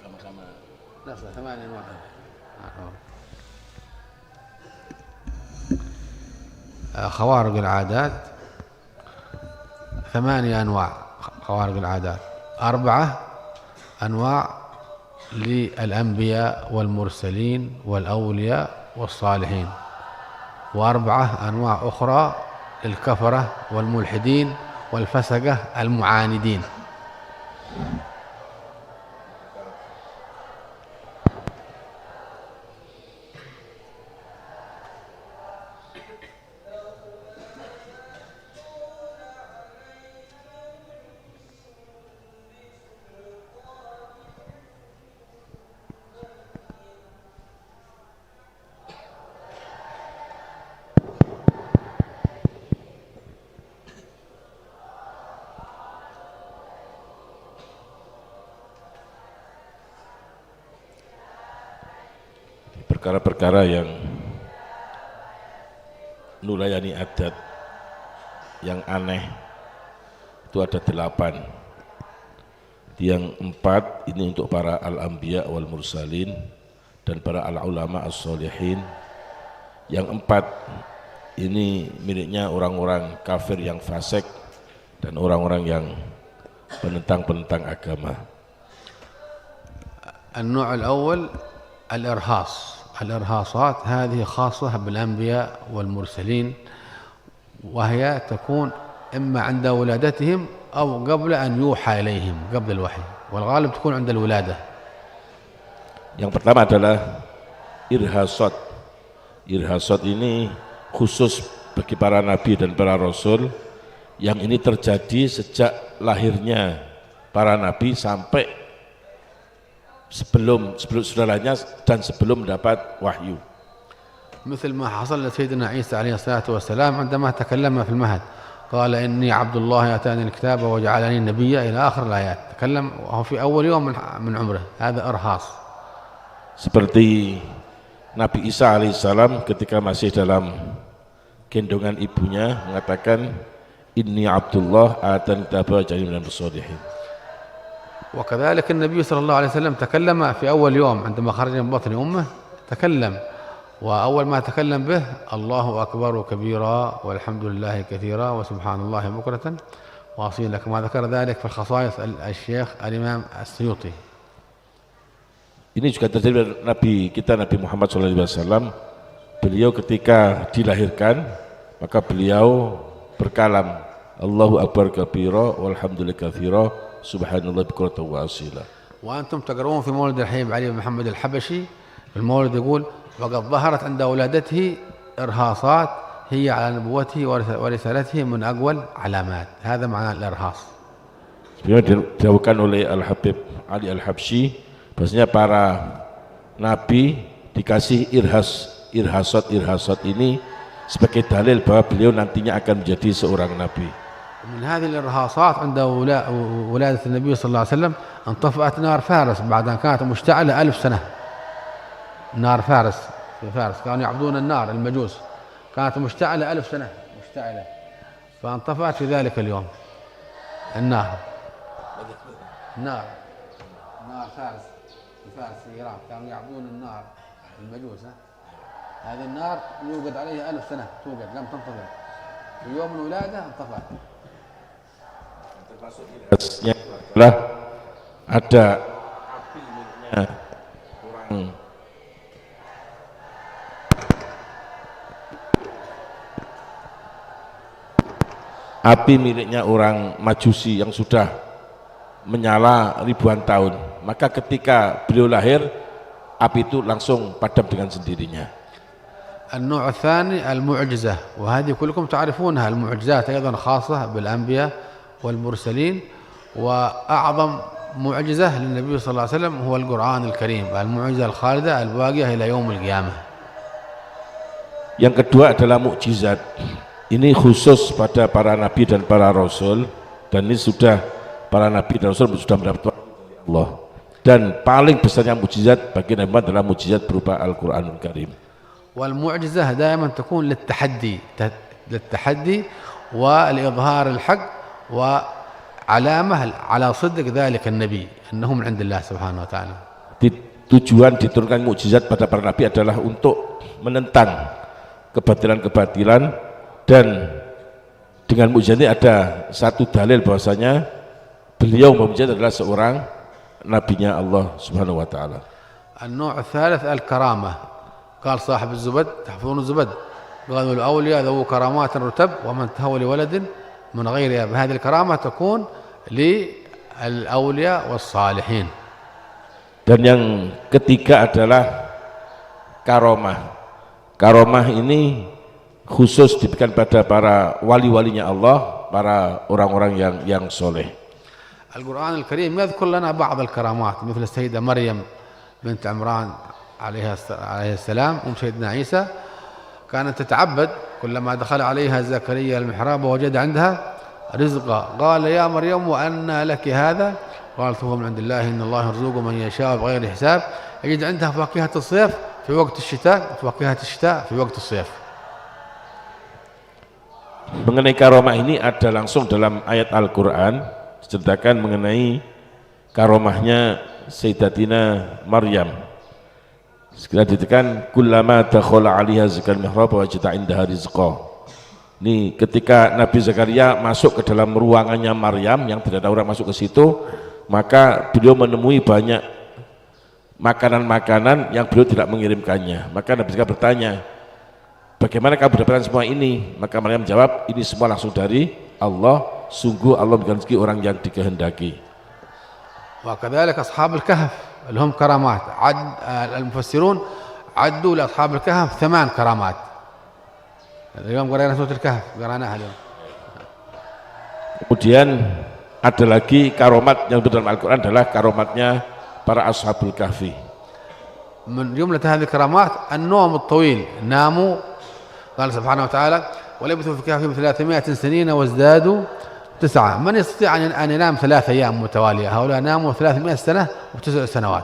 sama-sama. نفسه 8 أنواع. خوارق العادات 8 أنواع خوارق العادات، 4 أنواع للأنبياء والمرسلين والأولياء والصالحين، و4 أنواع أخرى للكفرة والملحدين والفسقة المعاندين. Perkara-perkara yang nulayani adat yang aneh itu ada 8. Yang 4 ini untuk para al-anbiya wal mursalin dan para al-ulama as-solihin. Yang 4 ini miliknya orang-orang kafir yang fasik dan orang-orang yang penentang-penentang agama. النوع الأول الإرهاص. الإرهاصات هذه خاصة بالأنبياء والمرسلين، وهي تكون إما عند ولادتهم أو قبل أن يوحى إليهم، قبل الوحي، والغالب تكون عند الولادة. Yang pertama adalah irhasat. Irhasat ini khusus bagi para nabi dan para rasul, yang ini terjadi sejak lahirnya para nabi sampai sebelum saudaranya dan sebelum mendapat wahyu. مثل ما حصل لسيدنا عيسى عليه الصلاة والسلام عندما تكلم في المهد قال إني عبد الله آتاني الكتاب وجعلني نبيا إلى آخر الآيات. تكلم وهو في أول يوم من عمره. هذا إرهاص. Seperti Nabi Isa alaihissalam ketika masih dalam gendongan ibunya mengatakan inni Abdullah atani kitaba waj'alni minal sholihin. وكذلك النبي صلى الله عليه وسلم تكلم في أول يوم عندما خرج من بطن أمه، تكلم، وأول ما تكلم به الله أكبر كبيرا والحمد لله كثيرا وسبحان الله بكرة وأصيلا، كما ذكر ذلك في الخصائص الشيخ الإمام السيوطي. Ini juga terjadi pada Nabi kita Nabi Muhammad SAW. Beliau ketika dilahirkan maka beliau berkalam Allahu Akbar kabira walhamdulillah katsira subhanallah bukratan wa asila. وأنتم تقرؤون في مولد الحبيب علي بن محمد الحبشي في المولد يقول وقد ظهرت عند ولادته إرهاصات هي على نبوته ورسالته من أقوى العلامات. هذا معنى الإرهاص. Sebenarnya dijauhkan oleh Al-Habib Ali Al-Habsyi bahasanya para nabi dikasih irhasat ini sebagai dalil bahwa beliau nantinya akan menjadi seorang nabi. من هذه الإرهاصات عند ولادة النبي صلى الله عليه وسلم انطفأت نار فارس بعد أن كانت مشتعلة 1000 سنة. نار فارس في فارس كانوا يعبدون النار، المجوس كانت مشتعلة 1000 سنة مشتعلة، فانطفأت في ذلك اليوم النار. نار فارس في فارس في إيران كانوا يعبدون النار، المجوس. هذه النار يوجد عليها 1000 سنة، توجد لم تنطفئ، في يوم الولادة انطفأت. Irhasnya adalah ada api miliknya orang Majusi yang sudah menyala ribuan tahun, maka ketika beliau lahir api itu langsung padam dengan sendirinya. النوع الثاني المعجزة، وهذه كلكم تعرفونها. المعجزات أيضا خاصة بالأنبياء والمرسلين، وأعظم معجزة للنبي صلى الله عليه وسلم هو القرآن الكريم، المعجزة الخالدة الباقية إلى يوم القيامة. Yang kedua adalah mukjizat. Ini khusus pada para nabi dan para rasul, dan ini sudah para nabi dan rasul sudah mendapat Allah. Dan paling besarnya mukjizat bagi Nabi Muhammad adalah mukjizat berupa Al-Qur'anul Karim. والمعجزة دائما تكون للتحدي والإظهار الحق وعلامة على صدق ذلك النبي أنه من عند الله سبحانه وتعالى. Tujuan diturunkan mukjizat pada para nabi adalah untuk menentang kebatilan-kebatilan, dan dengan mukjizat ini ada satu dalil bahwasanya beliau mukjizat adalah seorang nabinya Allah Subhanahu wa taala. النوع الثالث الكرامة. قال صاحب الزبد تحفظون الزبد قالوا الأولياء ذو كرامات رتب ومن تهوى لولد من غيرها بهذه الكرامة تكون للأولياء والصالحين. Dan yang ketiga adalah karomah. Karomah ini khusus diberikan pada para wali-walinya Allah, para orang-orang yang soleh. القرآن الكريم يذكر لنا بعض الكرامات مثل السيدة مريم بنت عمران عليه السلام أم سيدنا عيسى، كانت تتعبد كلما دخل عليها زكريا المحراب ووجد عندها رزقا قال يا مريم وأنى لك هذا قالت هو من عند الله إن الله يرزق من يشاء بغير حساب. يجد عندها فاكهة الصيف في وقت الشتاء وفاكهة الشتاء في وقت الصيف. Mengenai karomah ini ada langsung dalam ayat Al-Quran diceritakan mengenai karomahnya Sayyidatina Maryam. Segera ditekan kullama dakhala 'alaiha zakal mihrab wa wajada 'indaha rizqa. Ini ketika Nabi Zakaria masuk ke dalam ruangannya Maryam yang tidak ada orang masuk ke situ, maka beliau menemui banyak makanan-makanan yang beliau tidak mengirimkannya. Maka Nabi Zakaria bertanya, bagaimana kamu mendapatkan semua ini? Maka Maryam menjawab, ini semua langsung dari Allah, sungguh Allah memberikan rezeki orang yang dikehendaki. وكذلك أصحاب الكهف لهم كرامات. المفسرون عدوا لأصحاب الكهف 8 كرامات. اليوم قرأنا سورة الكهف قرأناها اليوم. Kemudian ada lagi karomat yang dalam Al-Quran adalah karomatnya para ashabul kahfi. من جملة هذه الكرامات النوم الطويل، ناموا قال سبحانه وتعالى ولبثوا في كهفهم 300 سنين وازدادوا 9. من يستطيع أن ينام 3 أيام متوالية؟ هؤلاء ناموا 300 سنة و9 سنوات.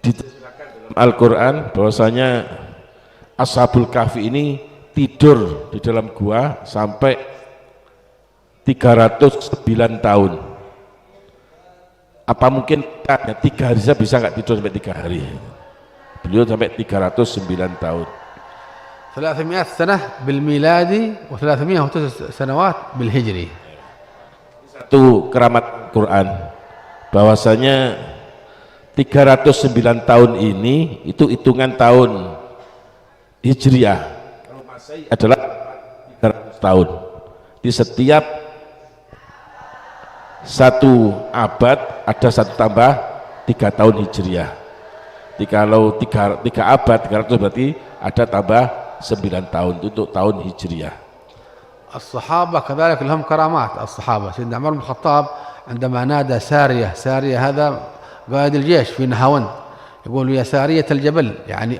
Di Al-Quran bahwasanya ashabul kahfi ini tidur di dalam gua sampai 309 tahun. Apa mungkin hanya 3 hari saja bisa nggak tidur sampai 3 hari? Beliau sampai 309 tahun. 300 سنة بالميلادي و309 سنوات بالهجري. Satu keramat Quran bahwasanya 309 tahun ini itu hitungan tahun Hijriah. Kalau Masehi adalah 300 tahun. Di setiap satu abad ada satu tambah 3 tahun Hijriah. Kalau 3 abad 300 berarti ada tambah 9 tahun untuk tahun Hijriah. الصحابة كذلك لهم كرامات. الصحابة سيدنا عمر بن الخطاب عندما نادى سارية هذا قائد الجيش في نهاوند يقول يا سارية الجبل، يعني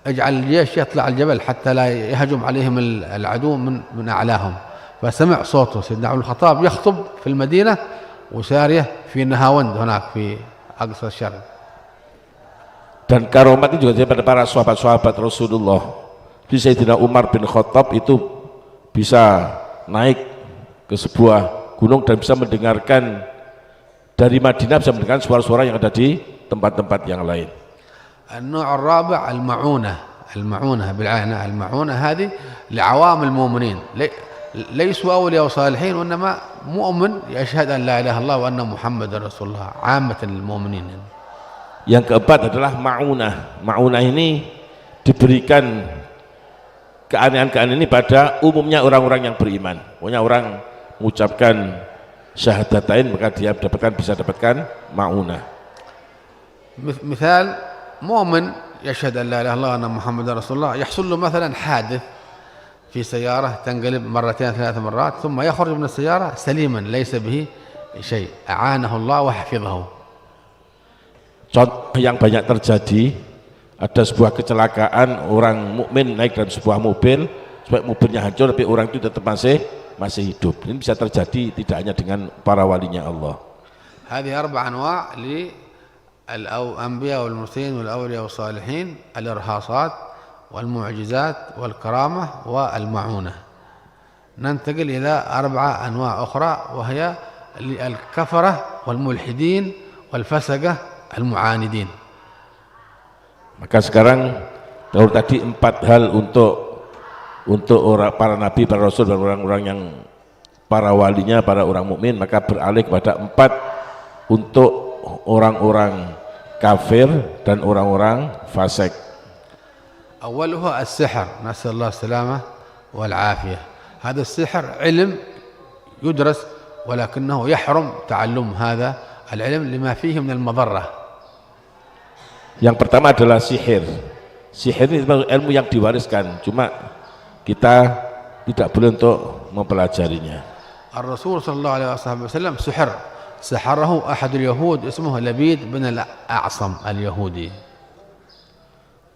اجعل الجيش يطلع الجبل حتى لا يهجم عليهم العدو من أعلاهم. فسمع صوته سيدنا عمر بن الخطاب يخطب في المدينة وسارية في نهاوند هناك في أقصى الشرق. Dan karomat ini juga pada para sahabat-sahabat Rasulullah. Di Sayyidina Umar bin Khattab itu bisa naik ke sebuah gunung dan bisa mendengarkan dari Madinah, bisa mendengarkan suara-suara yang ada di tempat-tempat yang lain. النوع الرابع المعونة بالعين. المعونة هذه لعوام المؤمنين ليسوا أولياء وصالحين وإنما مؤمن يشهد أن لا إله إلا الله وأن محمد رسول الله عامة المؤمنين. Yang keempat adalah ma'unah. Ma'unah ini diberikan keanehan-keanehan ini pada umumnya orang-orang yang beriman. Pokoknya orang mengucapkan syahadatain maka dia bisa dapatkan ma'unah. مثال مؤمن يشهد أن لا إله إلا الله وأن محمد رسول الله يحصل له مثلا حادث في سيارة تنقلب 2-3 مرات ثم يخرج من السيارة سليما ليس به شيء أعانه الله وحفظه. Contoh yang banyak terjadi, ada sebuah kecelakaan, orang mukmin naik dalam sebuah mobil, supaya mobilnya hancur tapi orang itu tetap masih hidup. Ini bisa terjadi tidak hanya dengan para walinya Allah. هذه 4 أنواع للأنبياء والمرسلين والأولياء والصالحين: الإرهاصات والمعجزات والكرامة والمعونة. ننتقل إلى 4 أنواع أخرى وهي الكفرة والملحدين والفسقة المعاندين. Maka sekarang kalau tadi 4 hal untuk orang para nabi, para rasul dan orang-orang yang para walinya, para orang mukmin, maka beralih kepada 4 untuk orang-orang kafir dan orang-orang fasik. أولها السحر، نسأل الله السلامة والعافية. هذا السحر علم يدرس ولكنه يحرم تعلم هذا العلم لما فيه من المضرة. Yang pertama adalah sihir. Sihir ini ilmu yang diwariskan, cuma kita tidak boleh untuk mempelajarinya. الرسول صلى الله عليه وسلم سحره أحد اليهود اسمه لبيد بن الأعصم اليهودي.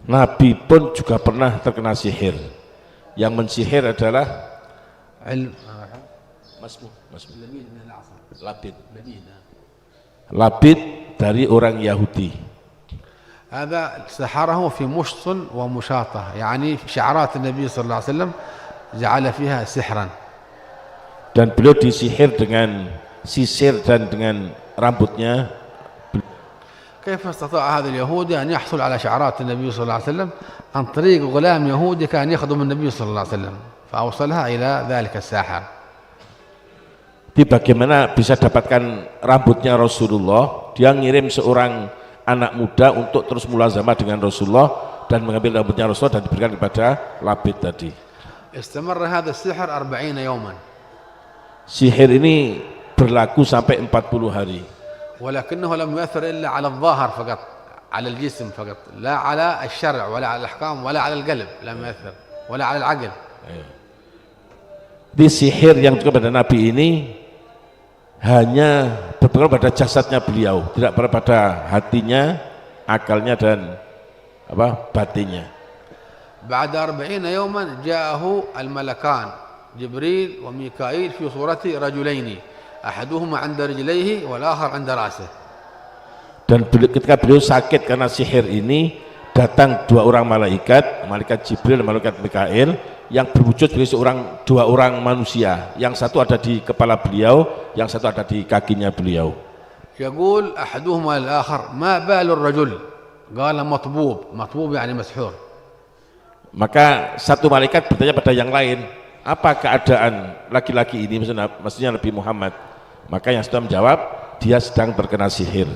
Nabi pun juga pernah terkena sihir. Yang mensihir adalah Labid dari orang Yahudi. هذا سحره في مشط ومشاطة، يعني شعرات النبي صلى الله عليه وسلم جعل فيها سحرا. Dan beliau disihir dengan sisir dan dengan rambutnya. كيف استطاع هذا اليهودي أن يحصل على شعرات النبي صلى الله عليه وسلم عن طريق غلام يهودي كان يخدم النبي صلى الله عليه وسلم فأوصلها إلى ذلك الساحر. Bagaimana bisa dapatkan rambutnya Rasulullah? Dia ngirim seorang anak muda untuk terus mulazamah dengan Rasulullah dan mengambil rambutnya Rasulullah dan diberikan kepada Labid tadi. استمر هذا السحر 40 يوما. Sihir ini berlaku sampai 40 hari. ولكنه لم يؤثر إلا على الظاهر فقط، على الجسم فقط، لا على الشرع ولا على الأحكام ولا على القلب، لم يؤثر ولا على العقل. Di sihir yang juga pada Nabi ini hanya berpengaruh pada jasadnya beliau, tidak pada hatinya, akalnya dan batinnya. بعد 40 يوما جاءه الملكان جبريل وميكائيل في صورة رجلين أحدهما عند رجليه والآخر عند رأسه. Dan ketika beliau sakit karena sihir ini, datang 2 orang malaikat, malaikat Jibril dan malaikat Mikail yang berwujud sebagai dua orang manusia. Yang satu ada di kepala beliau, yang satu ada di kakinya beliau. يقول أحدهما للآخر ما بال الرجل؟ قال مطبوب يعني مسحور. Maka satu malaikat bertanya pada yang lain, apa keadaan laki-laki ini, maksudnya Nabi Muhammad? Maka yang sudah menjawab, dia sedang terkena sihir.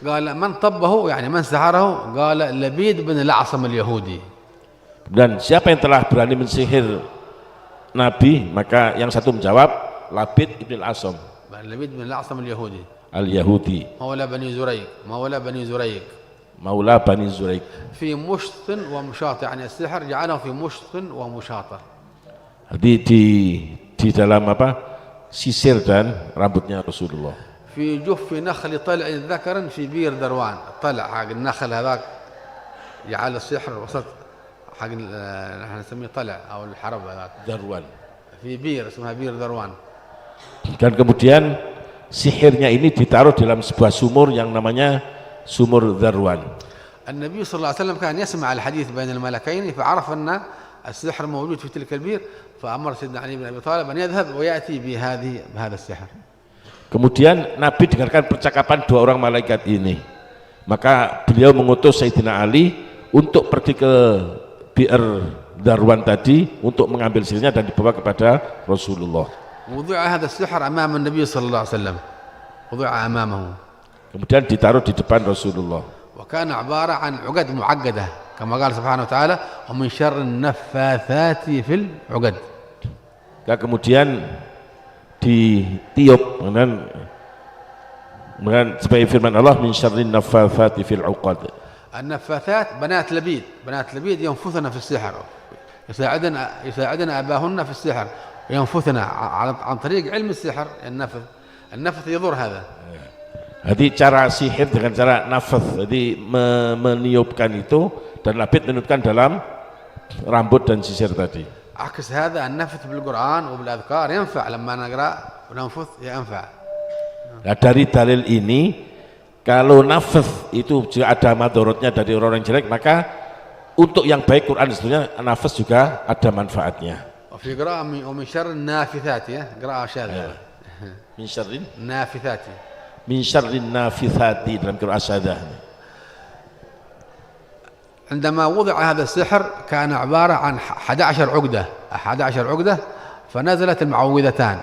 قال من طبه يعني من سحره؟ قال لبيد بن الأعصم اليهودي. Dan siapa yang telah berani mensihir Nabi? Maka yang satu menjawab, Labid ibn al-Asam. لبيد بن الأعصم اليهودي. Al-Yahudi. مولى بني زريق. Maula Bani Zuraik. في مشط ومشاطة، يعني السحر جعله في مشط ومشاطة. Di dalam sisir dan rambutnya Rasulullah. في جف نخل طلع ذكر في بير دروان. طلع حق النخل هذاك جعل السحر وسط حق نحن نسميه طلع أو الحرب هذاك. Darwan. في بير اسمها بير دروان. Dan kemudian sihirnya ini ditaruh dalam sebuah sumur yang namanya sumur Darwan. النبي صلى الله عليه وسلم كان يسمع الحديث بين الملكين فعرف أن السحر موجود في تلك البير فأمر سيدنا علي بن أبي طالب أن يذهب ويأتي بهذا السحر. Kemudian Nabi dengarkan percakapan 2 orang malaikat ini, maka beliau mengutus Sayyidina Ali untuk pergi ke bi'r Darwan tadi untuk mengambil sihirnya dan dibawa kepada Rasulullah. وضع هذا السحر أمام النبي صلى الله عليه وسلم، وضع أمامه. Kemudian ditaruh di depan Rasulullah. وكان عبارة عن عقد معقدة كما قال سبحانه وتعالى ومن شر النفاثات في العقد. Kemudian ditiup dengan sebagai firman Allah, min syarrin naffatsati fil 'uqad. النفاثات بنات لبيد ينفثن في السحر، يساعدن أباهن في السحر، ينفثن عن طريق علم السحر. النفث يضر هذا. Jadi cara sihir dengan cara nafas, jadi meniupkan itu, dan Labid meniupkan dalam rambut dan sisir tadi. عكس هذا النفث بالقرآن وبالأذكار ينفع لما نقرأ وننفث ينفع. Nah, dari dalil ini, kalau nafas itu juga ada madorotnya dari orang jelek, maka untuk yang baik Quran sebenarnya nafas juga ada manfaatnya. وفي قراءة ومن شر النافثات، قراءة شاذة. من شر النافثات. min syarrin nafithati dalam qiraat syadah. عندما وضع هذا السحر كان عبارة عن 11 عقدة 11 عقدة فنزلت المعوذتان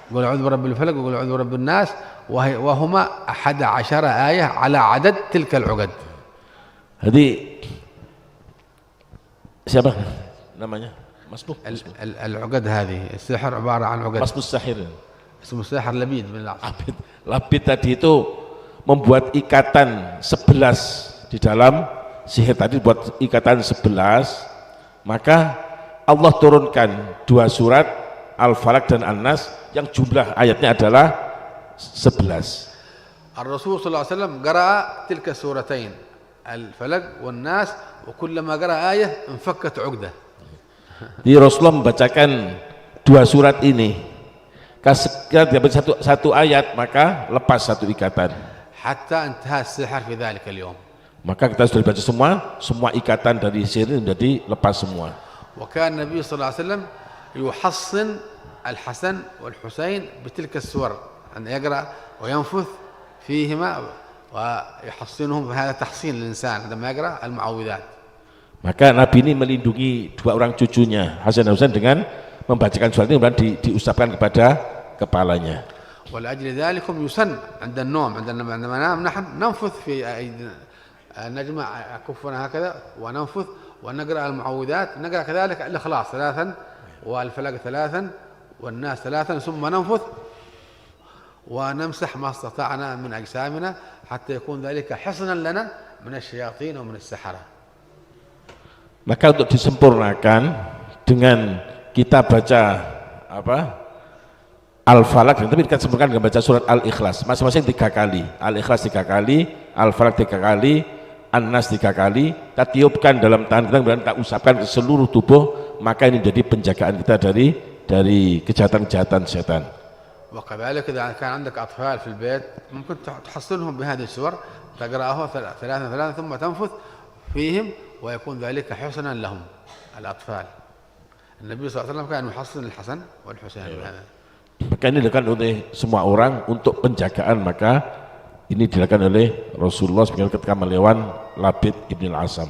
يقول أعوذ برب الفلق ويقول أعوذ برب الناس وهما 11 آية على عدد تلك العقد. Jadi siapa namanya? Masbuh. العقد هذه السحر عبارة عن عقد. Masbuh sahir. اسمه الساحر لبيد بن الأعصم. Labid tadi itu membuat ikatan 11 di dalam sihir tadi, buat ikatan 11, maka Allah turunkan 2 surat Al-Falaq dan An-Nas yang jumlah ayatnya adalah 11. الرسول صلى الله عليه وسلم قرأ تلك السورتين الفلق والناس وكلما قرأ آية انفكت عقدة. Di Rasulullah membacakan 2 surat ini, ketika dia baca satu ayat maka lepas satu ikatan. حتى انتهى السحر في ذلك اليوم. Maka kita sudah baca semua ikatan dari sihir ini menjadi lepas semua. وكان النبي صلى الله عليه وسلم يحصن الحسن والحسين بتلك السور أن يقرأ وينفث فيهما ويحصنهم، فهذا تحصين الإنسان عندما يقرأ المعوذات. Maka Nabi ini melindungi 2 orang cucunya Hasan dan Husain dengan membacakan surat ini dan diusapkan kepada kepalanya. ولأجل ذلك يسن عند النوم عندما ننام نحن ننفث في أيدينا، نجمع كفنا هكذا وننفث ونقرأ المعوذات، نقرأ كذلك الإخلاص 3 والفلق 3 والناس 3 ثم ننفث ونمسح ما استطعنا من أجسامنا حتى يكون ذلك حصنا لنا من الشياطين ومن السحرة. Maka untuk disempurnakan dengan kita baca Al-Falaq, tapi kita sempurnakan dengan baca surat Al-Ikhlas masing-masing 3 kali, Al-Ikhlas 3 kali, Al-Falaq 3 kali, An-Nas 3 kali, kita tiupkan dalam tangan kita, kemudian kita usapkan ke seluruh tubuh, maka ini menjadi penjagaan kita dari kejahatan-kejahatan setan. وكذلك إذا كان عندك أطفال في البيت ممكن تحصنهم بهذه السور، تقرأه 3 ثم تنفث فيهم ويكون ذلك حسنا لهم الأطفال. النبي صلى الله عليه وسلم كان يحصن الحسن والحسين بهذا. Maka ini dilakukan oleh semua orang untuk penjagaan, maka ini dilakukan oleh Rasulullah ketika melawan Labid ibn al-Asam.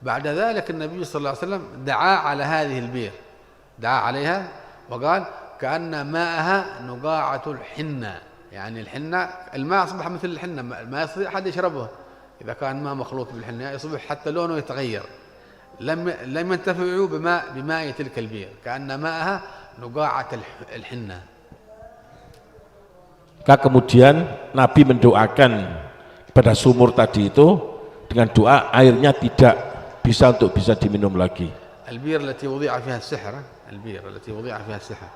بعد ذلك النبي صلى الله عليه وسلم دعا على هذه البير، دعا عليها وقال كأن ماءها نقاعة الحنة، يعني الحنة الماء أصبح مثل الحنة، ما يستطيع أحد يشربه إذا كان ماء مخلوط بالحنة، يصبح حتى لونه يتغير. لم ينتفعوا بماء تلك البير، كأن ماءها نقاعة الحنة. Kemudian Nabi mendoakan pada sumur tadi itu dengan doa airnya tidak bisa diminum lagi. البير التي وضع فيها السحر، البير التي وضع فيها السحر.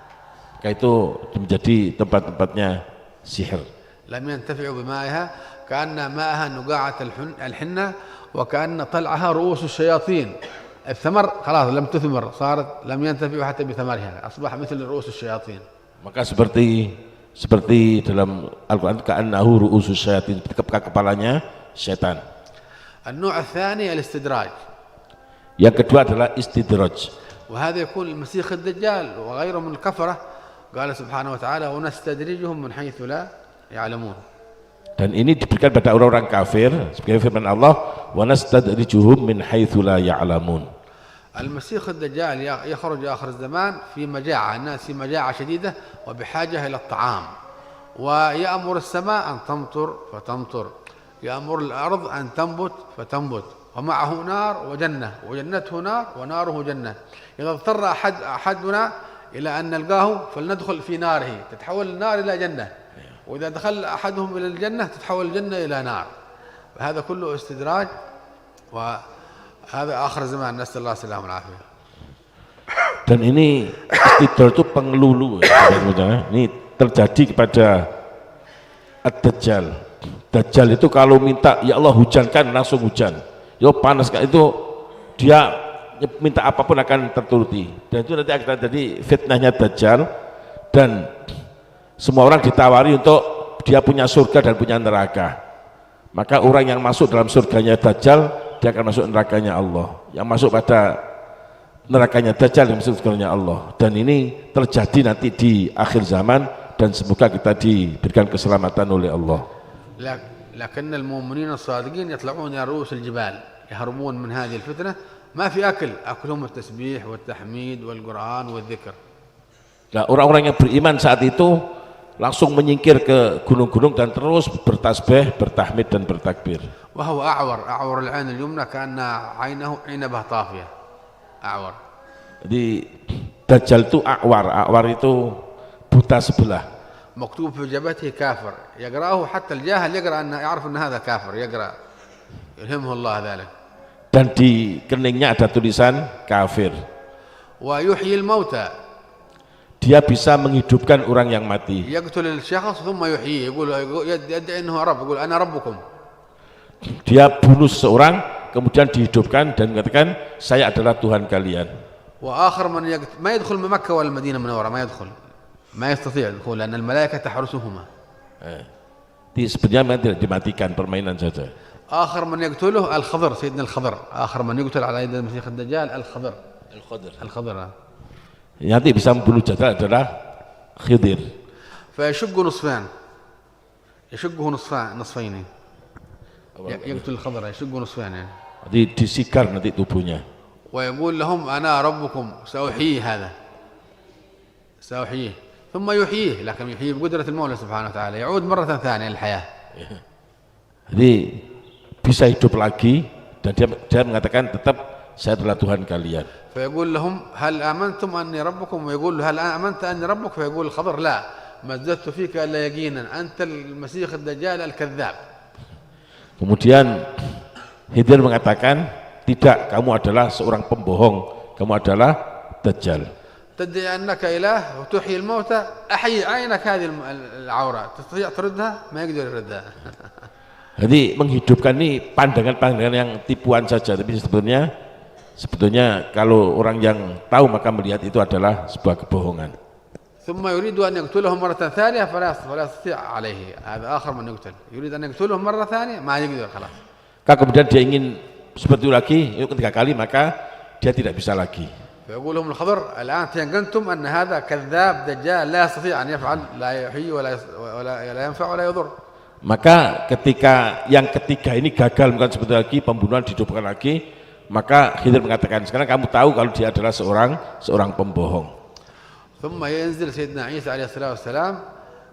Itu menjadi tempat-tempatnya sihir. لم ينتفعوا بمائها كأن ماءها نقاعة الحنة وكأن طلعها رؤوس الشياطين. الثمر خلاص لم تثمر، صارت لم ينتفعوا حتى بثمرها، أصبح مثل رؤوس الشياطين. Maka seperti dalam Al-Quran ka'annahu ru'usus syayatin, kepalanya setan. النوع الثاني الاستدراج. Yang kedua adalah istidraj. وهذا يكون المسيح الدجال وغيره من الكفرة، قال سبحانه وتعالى ونستدرجهم من حيث لا يعلمون. Dan ini diberikan pada orang-orang kafir sebagai firman Allah, wa nastadrijuhum min haitsu la ya'lamun. المسيح الدجال يخرج آخر الزمان في مجاعة، الناس في مجاعة شديدة وبحاجة إلى الطعام، ويأمر السماء أن تمطر فتمطر، يأمر الأرض أن تنبت فتنبت، ومعه نار وجنة، وجنته نار وناره جنة. إذا اضطر أحدنا إلى أن نلقاه فلندخل في ناره، تتحول النار إلى جنة، وإذا دخل أحدهم إلى الجنة تتحول الجنة إلى نار. هذا كله استدراج، وهذا آخر زمان، نسأل الله السلامة والعافية. Dan ini istidraj itu pengelulu ya. Ini terjadi kepada Ad-Dajjal. Dajjal itu kalau minta ya Allah hujankan langsung hujan, ya panas itu dia minta apapun akan terturuti. Dan itu nanti akan jadi fitnahnya Dajjal, dan semua orang ditawari untuk dia punya surga dan punya neraka. Maka orang yang masuk dalam surganya Dajjal, dia akan masuk nerakanya Allah. Yang masuk pada nerakanya Dajjal, yang masuk surganya Allah. Dan ini terjadi nanti di akhir zaman, dan semoga kita diberikan keselamatan oleh Allah. لكن المؤمنين الصادقين يطلعون إلى رؤوس الجبال يهربون من هذه الفتنة ما في أكلهم التسبيح والتحميد والقرآن والذكر. Nah, orang-orang yang beriman saat itu langsung menyingkir ke gunung-gunung dan terus bertasbih, bertahmid dan bertakbir. وهو أعور العين اليمنى كأن عينه عنبة طافية أعور. Jadi Dajjal itu awar itu buta sebelah. مكتوب في جبهته كافر يقرأه حتى الجاهل يقرأ أنه يعرف أن هذا كافر يقرأ يلهمه الله ذلك. Dan di keningnya ada tulisan kafir. ويحيي الموتى. Dia bisa menghidupkan orang yang mati. يقتل الشخص ثم يحييه يقول يدعي أنه رب يقول أنا ربكم. Dia bunuh seseorang kemudian dihidupkan dan mengatakan saya adalah Tuhan kalian. وآخر من ما يدخل من مكة ولا المدينة المنورة ما يستطيع الدخول لأن الملائكة تحرسهما. Sebenarnya memang tidak dimatikan, permainan saja. آخر من يقتله الخضر سيدنا الخضر آخر من يقتل على يد المسيح الدجال الخضر. Nanti bisa membunuh Dajjal adalah Khidir. فيشق نصفين يشقه نصفين يقتل الخضر يشقه نصفين يعني. Nanti disikar nanti tubuhnya. ويقول لهم أنا ربكم سأحيي هذا سأحييه ثم يحييه لكن يحييه بقدرة المولى سبحانه وتعالى يعود مرة ثانية للحياة. Jadi bisa hidup lagi dan dia mengatakan tetap saya adalah Tuhan kalian. فيقول لهم هل آمنتم أني ربكم ويقول هل آمنت أني ربك فيقول الخضر لا ما زدت فيك إلا يقينا أنت المسيح الدجال الكذاب. Kemudian Khidir mengatakan tidak, kamu adalah seorang pembohong, kamu adalah Dajjal. تدعي أنك إله وتحيي الموتى أحيي عينك هذه العورة تستطيع تردها ما يقدر يردها. Jadi menghidupkan ini pandangan-pandangan yang tipuan saja, tapi sebetulnya kalau orang yang tahu maka melihat itu adalah sebuah kebohongan. ثم يريد أن يقتلهم مرة ثانية فلا يستطيع عليه هذا آخر من يقتل يريد أن يقتلهم مرة ثانية ما يقدر خلاص. Kemudian dia ingin seperti itu lagi, ketiga kali maka dia tidak bisa lagi. فيقول لهم الخضر الآن تيقنتم أن هذا كذاب دجال لا يستطيع أن يفعل لا يحيي ولا ينفع ولا يضر. Maka ketika yang ketiga ini gagal bukan seperti lagi, pembunuhan dihidupkan lagi, maka Khidir mengatakan sekarang kamu tahu kalau dia adalah seorang pembohong. ثم ينزل سيدنا عيسى عليه الصلاة والسلام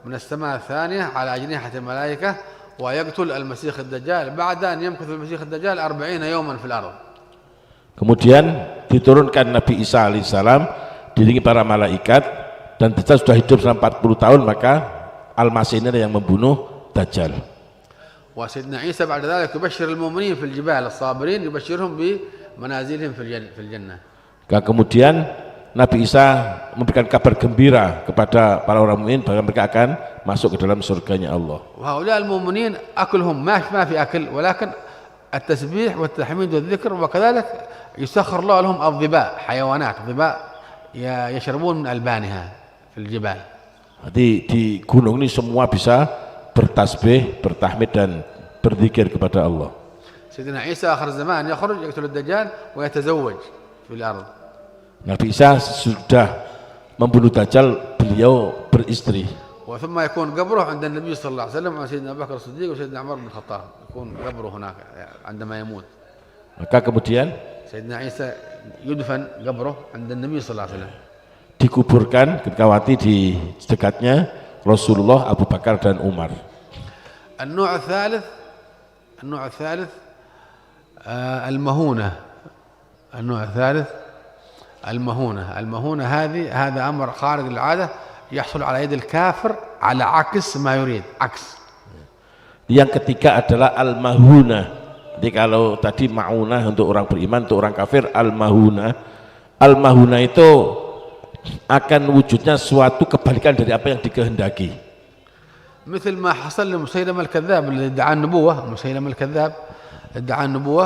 من السماء الثانية على أجنحة الملائكة ويقتل المسيح الدجال بعد أن يمكث المسيح الدجال 40 يوما في الأرض. Kemudian diturunkan Nabi Isa alaihissalam diiringi para malaikat dan Dajjal sudah hidup selama 40 tahun, maka Al-Masih ini yang membunuh Dajjal. وسيدنا عيسى بعد ذلك يبشر المؤمنين في الجبال الصابرين يبشرهم بمنازلهم في الجنة. Kemudian Nabi Isa memberikan kabar gembira kepada para orang mukmin bahwa mereka akan masuk ke dalam surganya Allah. وهؤلاء المؤمنين أكلهم ما في أكل ولكن التسبيح والتحميد والذكر وكذلك يسخر الله لهم الظباء حيوانات ظباء يشربون من ألبانها في الجبال. Jadi di gunung ini semua bisa bertasbih, bertahmid dan berzikir kepada Allah. سيدنا عيسى آخر الزمان يخرج يقتل الدجال ويتزوج في الأرض. Nabi Isa sudah membunuh Dajjal, beliau beristri. وثم يكون قبره عند النبي صلى الله عليه وسلم وعند سيدنا أبو بكر الصديق وسيدنا عمر بن الخطاب يكون قبره هناك عندما يموت. Maka kemudian سيدنا عيسى يدفن قبره عند النبي صلى الله عليه وسلم. Dikuburkan ketika mati di dekatnya Rasulullah, Abu Bakar dan Umar. النوع الثالث المهونة. النوع الثالث المهونة هذا أمر خارق للعادة يحصل على يد الكافر على عكس ما يريد Yang ketiga adalah al-mahuna. Jadi kalau tadi ma'unah untuk orang beriman, untuk orang kafir al-mahuna. Al-mahuna itu akan wujudnya suatu kebalikan dari apa yang dikehendaki. مثل ما حصل لمسيلمة الكذاب الذي ادعى النبوة. مسيلمة الكذاب ادعى النبوة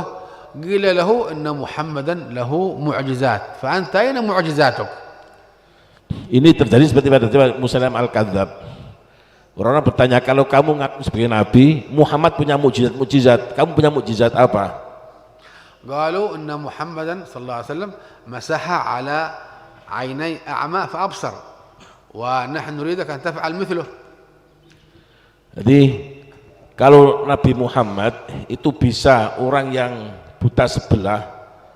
قيل له إن محمدا له معجزات فأنت أين معجزاتك. Ini terjadi seperti pada Musailamah al-Kadzab. Orang-orang bertanya, kalau kamu ngaku sebagai nabi, Muhammad punya mukjizat, kamu punya mukjizat apa? قالوا إن محمدا صلى الله عليه وسلم مسح على عيني أعمى فأبصر ونحن نريدك أن تفعل مثله. Jadi kalau Nabi Muhammad itu bisa orang yang buta sebelah,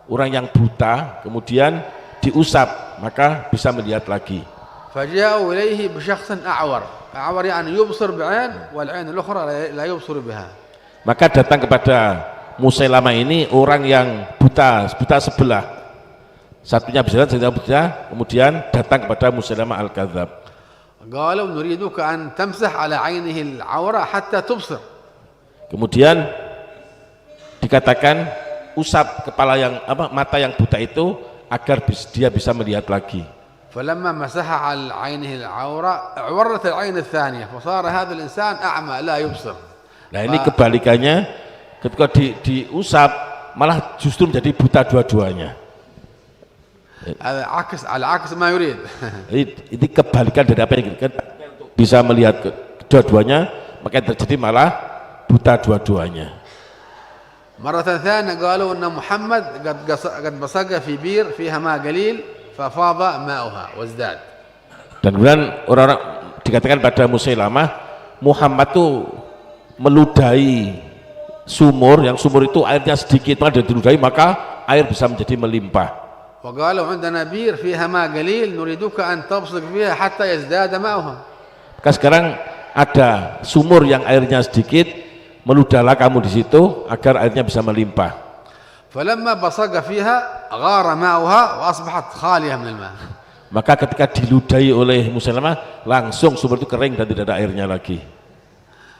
orang yang buta kemudian diusap maka bisa melihat lagi. فجاءوا إليه بشخص أعور، أعور يعني يبصر بعين والعين الأخرى لا يبصر بها. Maka datang kepada Musailamah ini orang yang buta sebelah, satunya bisa lihat, satunya bisa, kemudian datang kepada Musailamah Al-Kadzab. قالوا نريدك أن تمسح على عينه العورة حتى تبصر. Kemudian dikatakan usap kepala yang mata yang buta itu agar dia bisa melihat lagi. فلما مسح على عينه العورة اعورت العين الثانية فصار هذا الإنسان أعمى لا يبصر. Nah ini kebalikannya, ketika diusap malah justru menjadi buta dua-duanya. على عكس ما يريد. Ini kebalikan dari apa yang kita bisa melihat kedua-duanya, maka terjadi malah buta dua-duanya. مرة ثانية قالوا أن محمد قد بصق في بير فيها ماء قليل ففاض ماؤها وازداد. Dan kemudian orang-orang dikatakan pada Musailamah, Muhammad itu meludahi sumur, yang sumur itu airnya sedikit, maka diludahi maka air bisa menjadi melimpah. وقالوا عندنا بير فيها ماء قليل نريدك أن تبصق فيها حتى يزداد ماؤها. Maka sekarang ada sumur yang airnya sedikit, meludahlah kamu di situ agar airnya bisa melimpah. فلما بصق فيها غار ماؤها وأصبحت خالية من الماء. Maka ketika diludahi oleh Musailamah langsung sumur itu kering dan tidak ada airnya lagi.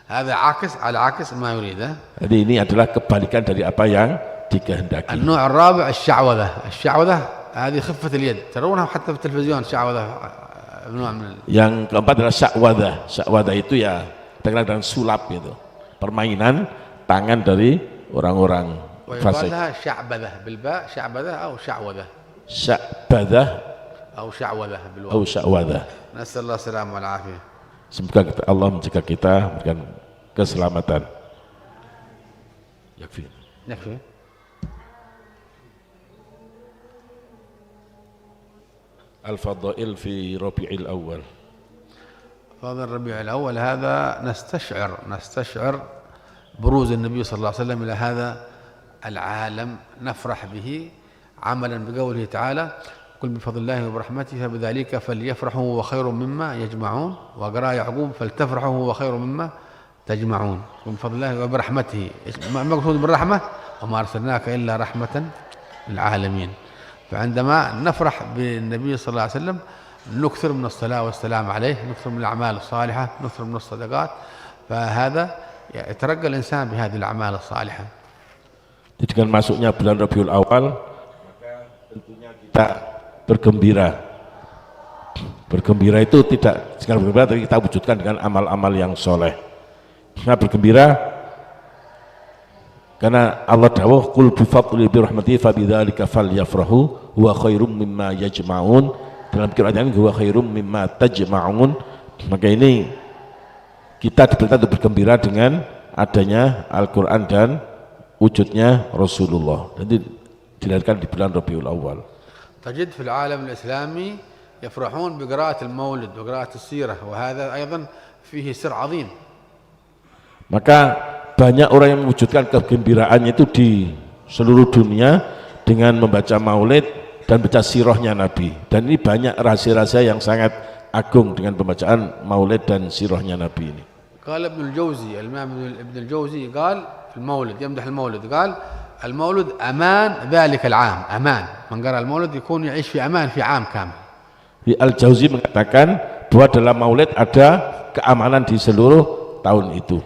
هذا عكس على عكس ما يريده. Jadi ini adalah kebalikan dari apa yang dikehendaki. النوع الرابع الشعوذة. الشعوذة هذه خفة اليد ترونها حتى في التلفزيون. شعوذة نوع من Yang keempat adalah sya'wadah. Sya'wadah itu ya terkenal dengan sulap itu, permainan tangan dari orang-orang fasik. ويقال لها شعبذة بالباء شعبذة أو شعوذة. Sya'badah أو شعوذة بالواو. atau sya'wadah. نسأل الله السلامة والعافية. Semoga Allah menjaga kita, memberikan keselamatan. Yakfi. يكفي. Al-Fadail fi Rabi'il Awal. فضل الربيع الأول هذا نستشعر بروز النبي صلى الله عليه وسلم إلى هذا العالم، نفرح به عملا بقوله تعالى قل بفضل الله وبرحمته فبذلك فليفرحوا وخير مما يجمعون. وقرأ يعقوب فلتفرحوا وخير مما تجمعون. بفضل الله وبرحمته. ما المقصود بالرحمة؟ وما أرسلناك إلا رحمة للعالمين. فعندما نفرح بالنبي صلى الله عليه وسلم نكثر من الصلاة والسلام عليه، نكثر من الأعمال الصالحة، نكثر من الصدقات، فهذا يترقى الإنسان بهذه الأعمال الصالحة. Dengan masuknya bulan Rabiul Awal, maka tentunya kita bergembira. Bergembira itu tidak sekadar bergembira, tapi kita wujudkan dengan amal-amal yang soleh. Nah, bergembira karena Allah dawuh qul bi fadli bi rahmatihi fa bidzalika falyafrahu huwa khairum mimma yajma'un. Dalam Quran ini huwa khairum mimma tajma'un. Maka ini kita diperintah untuk bergembira dengan adanya Al-Qur'an dan wujudnya Rasulullah. Nanti dilahirkan di bulan Rabiul Awal. تجد في العالم الإسلامي يفرحون بقراءة المولد وقراءة السيرة، وهذا أيضا فيه سر عظيم. Maka banyak orang yang mewujudkan kegembiraannya itu di seluruh dunia dengan membaca maulid dan baca sirahnya Nabi. Dan ini banyak rahasia-rahasia yang sangat agung dengan pembacaan maulid dan sirahnya Nabi ini. قال ابن الجوزي، الإمام ابن الجوزي قال في المولد، يمدح المولد، قال المولد أمان ذلك العام. أمان، من قرأ المولد يكون يعيش في أمان في عام كامل. Al-Jauzi mengatakan bahwa dalam maulid ada keamanan di seluruh tahun itu.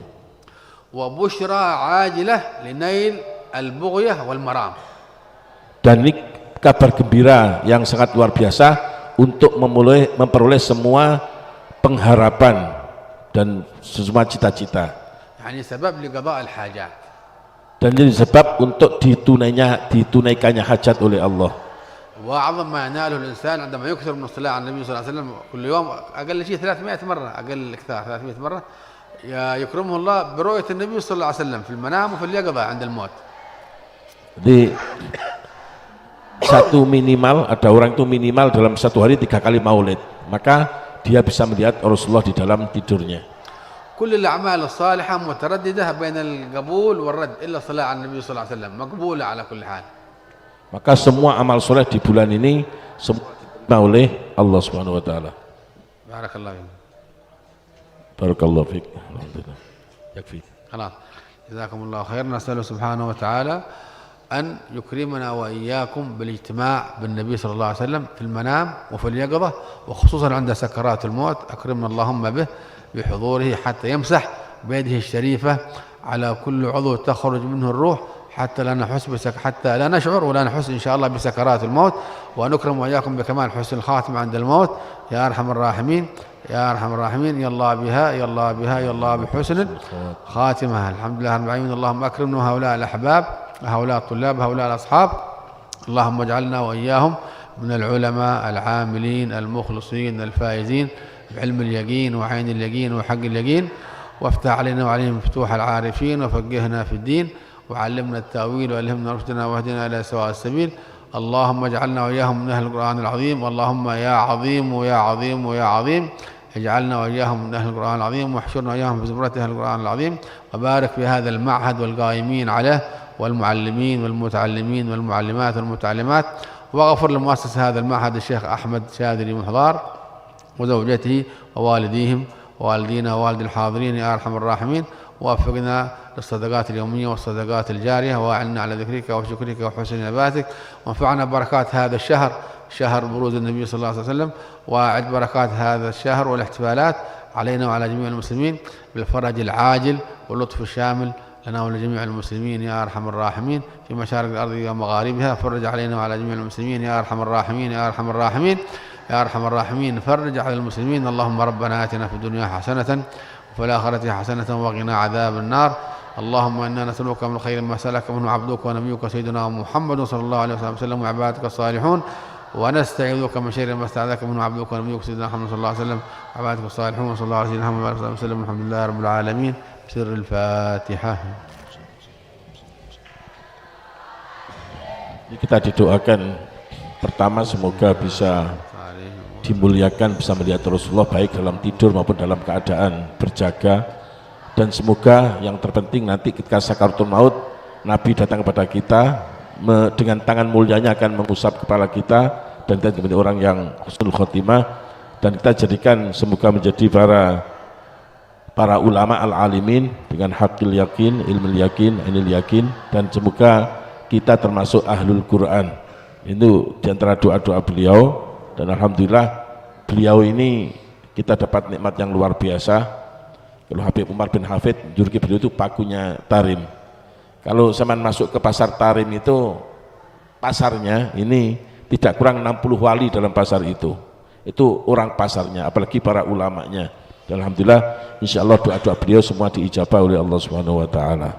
وبشرى عاجلة لنيل البغية والمرام. Dan ini kabar gembira yang sangat luar biasa untuk memperoleh semua pengharapan dan semua cita-cita. يعني سبب لقضاء الحاجات. Dan jadi sebab untuk ditunaikannya hajat oleh Allah. وأعظم ما يناله الإنسان عندما يكثر من الصلاة على النبي صلى الله عليه وسلم كل يوم أقل شيء 300 مرة، أقل كثار 300 مرة، يكرمه الله برؤية النبي صلى الله عليه وسلم في المنام وفي اليقظة عند الموت. Jadi satu minimal, ada orang itu minimal dalam satu hari 3 kali maulid, maka dia bisa melihat Rasulullah di dalam tidurnya. كل الأعمال الصالحة مترددة بين القبول والرد إلا الصلاة على النبي صلى الله عليه وسلم مقبولة على كل حال. Maka semua amal soleh di bulan ini semua diterima oleh Allah Subhanahu wa taala. بارك الله فيك. Barakallahu fiik. Alhamdulillah. Yakfi. خلاص جزاكم الله خير. نسأله سبحانه وتعالى أن يكرمنا وإياكم بالاجتماع بالنبي صلى الله عليه وسلم في المنام وفي اليقظة وخصوصا عند سكرات الموت. أكرمنا اللهم به بحضوره حتى يمسح بيده الشريفة على كل عضو تخرج منه الروح حتى لا نشعر ولا نحس إن شاء الله بسكرات الموت. ونكرم وإياكم بكمال حسن الخاتمة عند الموت يا أرحم الراحمين يا أرحم الراحمين. يا الله بها يا الله بها يا الله بحسن خاتمة. الحمد لله رب العالمين. اللهم أكرمنا هؤلاء الأحباب هؤلاء الطلاب هؤلاء الأصحاب. اللهم اجعلنا وإياهم من العلماء العاملين المخلصين الفائزين بعلم اليقين وعين اليقين وحق اليقين. وافتح علينا وعليهم فتوح العارفين وفقهنا في الدين وعلمنا التأويل وألهمنا رشدنا واهدنا إلى سواء السبيل. اللهم اجعلنا وإياهم من أهل القرآن العظيم. اللهم يا عظيم ويا عظيم ويا عظيم اجعلنا وإياهم من أهل القرآن العظيم واحشرنا وإياهم في زمرة أهل القرآن العظيم. وبارك في هذا المعهد والقائمين عليه والمعلمين والمتعلمين والمعلمات والمتعلمات. واغفر لمؤسس هذا المعهد الشيخ أحمد شاذلي محضار وزوجته ووالديهم ووالدينا ووالد الحاضرين يا أرحم الراحمين. ووفقنا للصدقات اليومية والصدقات الجارية وأعنا على ذكرك وشكرك وحسن عبادتك. وانفعنا بركات هذا الشهر شهر بروز النبي صلى الله عليه وسلم. وأعد بركات هذا الشهر والاحتفالات علينا وعلى جميع المسلمين بالفرج العاجل واللطف الشامل لنا ولجميع المسلمين يا أرحم الراحمين في مشارق الأرض ومغاربها. فرج علينا وعلى جميع المسلمين يا أرحم الراحمين يا أرحم الراحمين يا أرحم الراحمين. فرج على المسلمين. اللهم ربنا آتنا في الدنيا حسنة وفي الآخرة حسنة وقنا عذاب النار. اللهم إنا نسألك من خير ما سألك منه عبدك ونبيك سيدنا محمد صلى الله عليه وسلم وعبادك الصالحون. ونستعيذك من شر ما استعاذك منه عبدك ونبيك سيدنا محمد صلى الله عليه وسلم وعبادك الصالحون. صلى الله عليه وسلم الحمد لله رب العالمين. بسر الفاتحة. Kita didoakan pertama semoga bisa dimuliakan, bisa melihat Rasulullah baik dalam tidur maupun dalam keadaan berjaga, dan semoga yang terpenting nanti ketika sakaratul maut Nabi datang kepada kita dengan tangan mulianya akan mengusap kepala kita dan kita menjadi orang yang husnul khotimah, dan kita jadikan semoga menjadi para ulama al-alimin dengan hakil yakin, ilmul yakin, ainil yakin, dan semoga kita termasuk ahlul Quran. Itu diantara doa-doa beliau, dan alhamdulillah beliau ini kita dapat nikmat yang luar biasa. Kalau Habib Umar bin Hafid juluki beliau itu pakunya Tarim. Kalau zaman masuk ke pasar Tarim itu pasarnya ini tidak kurang 60 wali dalam pasar itu orang pasarnya, apalagi para ulamanya. Dan alhamdulillah insyaallah doa-doa beliau semua diijabah oleh Allah Subhanahu wa taala.